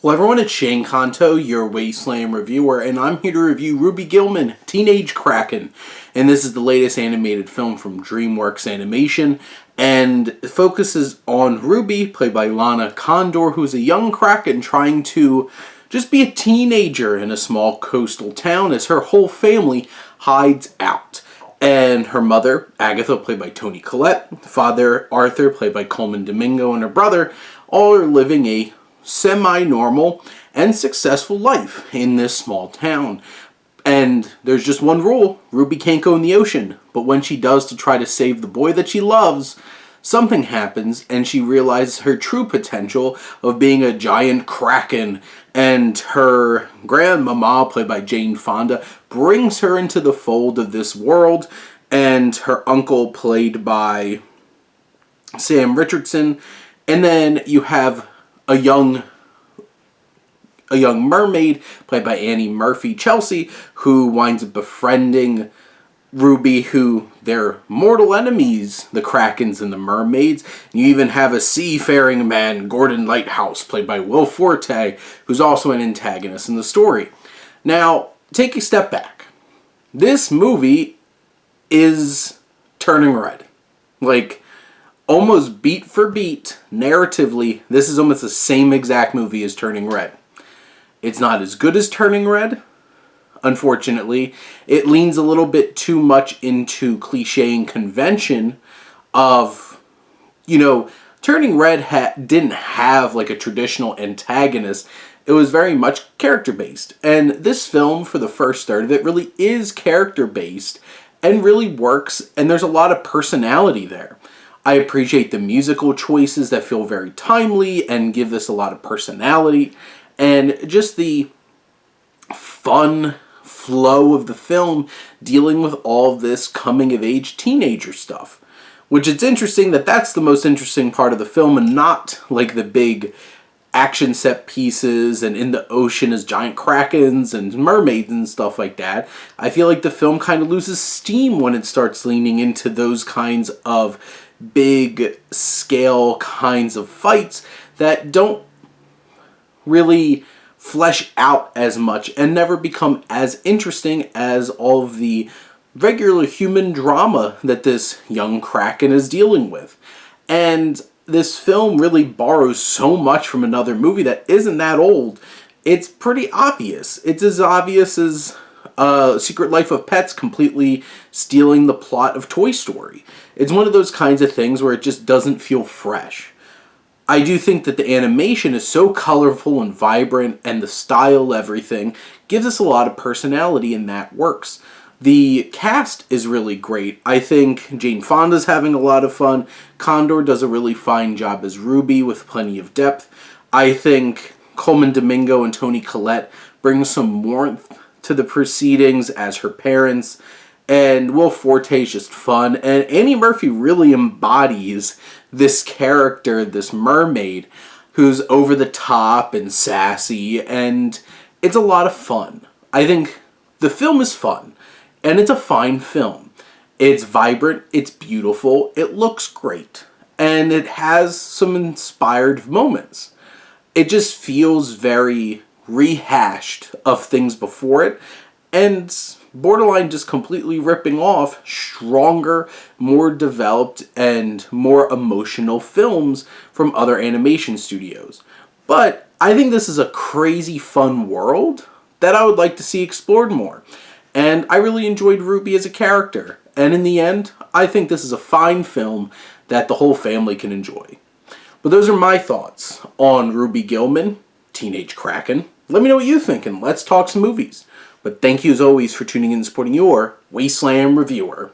Hello everyone, it's Shane Kanto, your Wasteland reviewer, and I'm here to review Ruby Gillman, Teenage Kraken. And this is the latest animated film from DreamWorks Animation, and it focuses on Ruby, played by Lana Condor, who's a young Kraken trying to just be a teenager in a small coastal town as her whole family hides out. And her mother, Agatha, played by Toni Collette, father, Arthur, played by Coleman Domingo, and her brother, all are living a semi-normal and successful life in this small town. And there's just one rule: Ruby can't go in the ocean. But when she does to try to save the boy that she loves, something happens and she realizes her true potential of being a giant kraken. And her grandmama, played by Jane Fonda, brings her into the fold of this world. And her uncle, played by Sam Richardson. And then you have a young mermaid, played by Annie Murphy Chelsea, who winds up befriending Ruby, who they're mortal enemies, the Krakens and the mermaids. You even have a seafaring man, Gordon Lighthouse, played by Will Forte, who's also an antagonist in the story. Now, take a step back. This movie is turning red. Like, almost beat for beat, narratively, this is almost the same exact movie as Turning Red. It's not as good as Turning Red, unfortunately. It leans a little bit too much into cliche and convention of, Turning Red didn't have like a traditional antagonist. It was very much character-based. And this film, for the first third of it, really is character-based and really works, and there's a lot of personality there. I appreciate the musical choices that feel very timely and give this a lot of personality. And just the fun flow of the film dealing with all of this coming-of-age teenager stuff. Which it's interesting that that's the most interesting part of the film and not like the big action set pieces and in the ocean as giant krakens and mermaids and stuff like that. I feel like the film kind of loses steam when it starts leaning into those kinds of big scale kinds of fights that don't really flesh out as much and never become as interesting as all of the regular human drama that this young Kraken is dealing with. And this film really borrows so much from another movie that isn't that old. It's pretty obvious. It's as obvious as Secret Life of Pets completely stealing the plot of Toy Story. It's one of those kinds of things where it just doesn't feel fresh. I do think that the animation is so colorful and vibrant, and the style, everything, gives us a lot of personality, and that works. The cast is really great. I think Jane Fonda's having a lot of fun. Condor does a really fine job as Ruby with plenty of depth. I think Coleman Domingo and Toni Collette bring some warmth to the proceedings as her parents. And Will Forte is just fun. And Annie Murphy really embodies this character, this mermaid, who's over the top and sassy. And it's a lot of fun. I think the film is fun. And it's a fine film. It's vibrant. It's beautiful. It looks great. And it has some inspired moments. It just feels very rehashed of things before it. And borderline just completely ripping off stronger, more developed, and more emotional films from other animation studios. But I think this is a crazy fun world that I would like to see explored more. And I really enjoyed Ruby as a character. And in the end, I think this is a fine film that the whole family can enjoy. But those are my thoughts on Ruby Gillman, Teenage Kraken. Let me know what you think, and let's talk some movies. But thank you as always for tuning in and supporting your Wasteland reviewer.